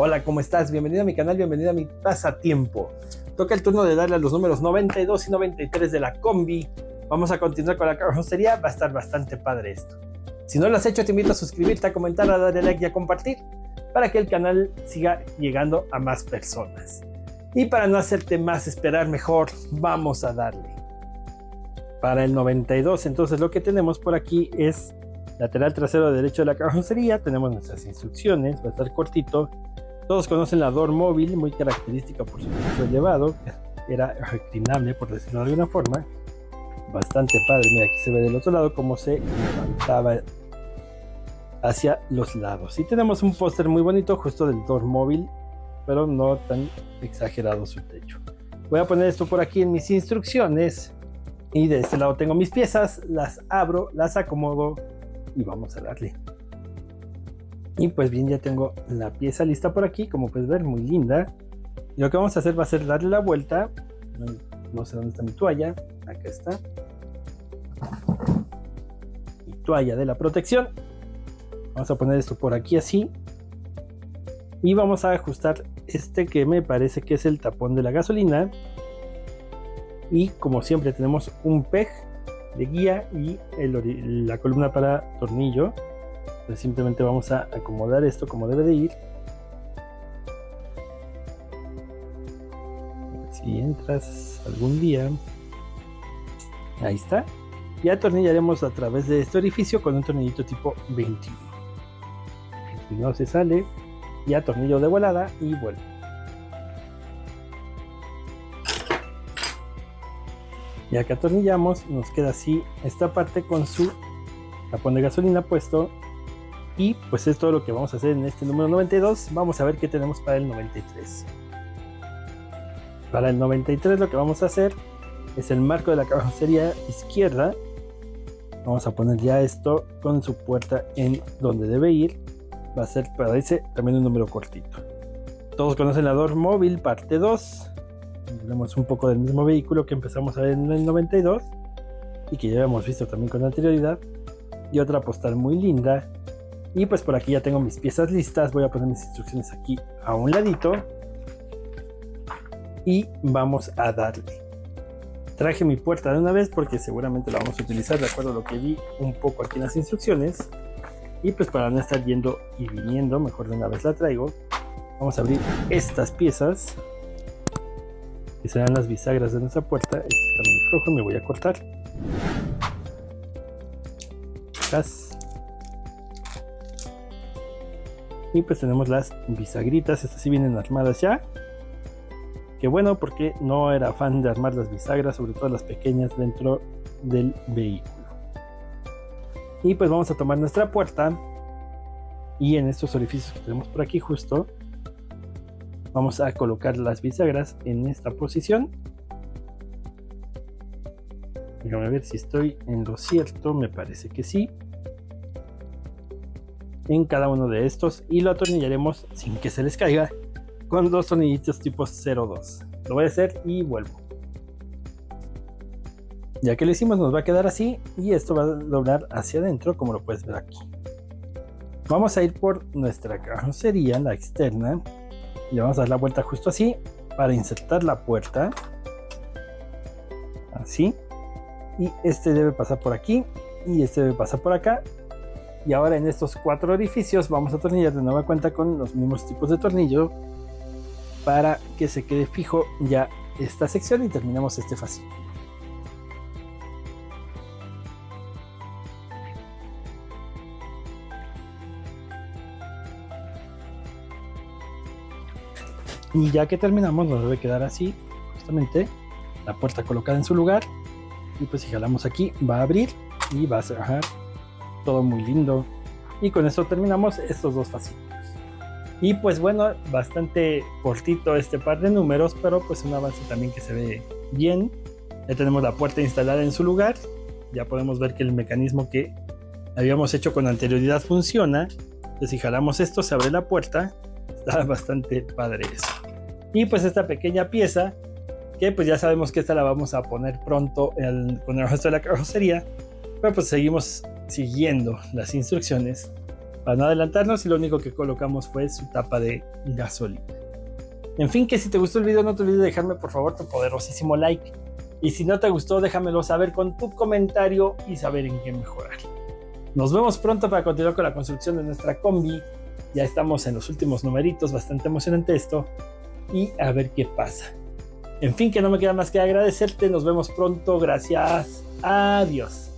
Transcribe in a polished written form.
Hola, ¿cómo estás? Bienvenido a mi canal, bienvenido a mi pasatiempo. Toca el turno de darle a los números 92 y 93 de la combi. Vamos a continuar con la carrocería, va a estar bastante padre esto. Si no lo has hecho, te invito a suscribirte, a comentar, a darle like y a compartir para que el canal siga llegando a más personas. Y para no hacerte más esperar, mejor vamos a darle. Para el 92, entonces lo que tenemos por aquí es lateral trasero derecho de la carrocería. Tenemos nuestras instrucciones, va a estar cortito. Todos conocen la door móvil, muy característica por su peso elevado, que era reclinable, por decirlo de alguna forma. Bastante padre. Mira, aquí se ve del otro lado cómo se levantaba hacia los lados. Y tenemos un póster muy bonito justo del door móvil, pero no tan exagerado su techo. Voy a poner esto por aquí en mis instrucciones. Y de este lado tengo mis piezas, las abro, las acomodo y vamos a darle. Y pues bien, ya tengo la pieza lista por aquí, como puedes ver, muy linda. Y lo que vamos a hacer va a ser darle la vuelta. No sé dónde está mi toalla, acá está. Mi toalla de la protección. Vamos a poner esto por aquí así. Y vamos a ajustar este que me parece que es el tapón de la gasolina. Y como siempre tenemos un peg de guía y la columna para tornillo. Entonces simplemente vamos a acomodar esto como debe de ir. Si entras algún día, ahí está. Y atornillaremos a través de este orificio con un tornillito tipo 21. Si no se sale, y atornillo de volada y vuelve. Ya que atornillamos, nos queda así esta parte con su tapón de gasolina puesto. Y pues es todo lo que vamos a hacer en este número 92. Vamos a ver qué tenemos para el 93. Para el 93 lo que vamos a hacer es el marco de la carrocería izquierda. Vamos a poner ya esto con su puerta en donde debe ir. Va a ser para ese también un número cortito. Todos conocen la door móvil parte 2. Tenemos un poco del mismo vehículo que empezamos a ver en el 92 y que ya habíamos visto también con anterioridad. Y otra postal muy linda. Y pues por aquí ya tengo mis piezas listas. Voy a poner mis instrucciones aquí a un ladito. Y vamos a darle. Traje mi puerta de una vez porque seguramente la vamos a utilizar de acuerdo a lo que vi un poco aquí en las instrucciones. Y pues para no estar yendo y viniendo, mejor de una vez la traigo. Vamos a abrir estas piezas, que serán las bisagras de nuestra puerta. Este está muy flojo, me voy a cortar. Y pues tenemos las bisagritas, estas sí vienen armadas ya. Que bueno, porque no era fan de armar las bisagras, sobre todo las pequeñas dentro del vehículo. Y pues vamos a tomar nuestra puerta. Y en estos orificios que tenemos por aquí justo, vamos a colocar las bisagras en esta posición. Déjame ver si estoy en lo cierto, me parece que sí. En cada uno de estos y lo atornillaremos sin que se les caiga con dos tornillitos tipo 02. Lo voy a hacer y vuelvo. Ya que lo hicimos, nos va a quedar así y esto va a doblar hacia adentro, como lo puedes ver aquí. Vamos a ir por nuestra carrocería, la externa. Le vamos a dar la vuelta justo así para insertar la puerta. Así. Y este debe pasar por aquí y este debe pasar por acá. Y ahora en estos 4 orificios vamos a atornillar de nueva cuenta con los mismos tipos de tornillo para que se quede fijo ya esta sección y terminamos este fascículo. Y ya que terminamos nos debe quedar así, justamente la puerta colocada en su lugar. Y pues si jalamos aquí va a abrir y va a cerrar. Todo muy lindo. Y con esto terminamos estos dos fascículos. Y pues bueno, bastante cortito este par de números, pero pues un avance también que se ve bien. Ya tenemos la puerta instalada en su lugar. Ya podemos ver que el mecanismo que habíamos hecho con anterioridad funciona. Entonces si jalamos esto se abre la puerta. Está bastante padre eso. Y pues esta pequeña pieza, que pues ya sabemos que esta la vamos a poner pronto con el resto de la carrocería. Pero pues seguimos siguiendo las instrucciones para no adelantarnos, y lo único que colocamos fue su tapa de gasolina. En fin, que si te gustó el video no te olvides de dejarme por favor tu poderosísimo like, y si no te gustó déjamelo saber con tu comentario y saber en qué mejorar. Nos vemos pronto para continuar con la construcción de nuestra combi. Ya estamos en los últimos numeritos, bastante emocionante esto, y a ver qué pasa. En fin, que no me queda más que agradecerte. Nos vemos pronto, gracias, adiós.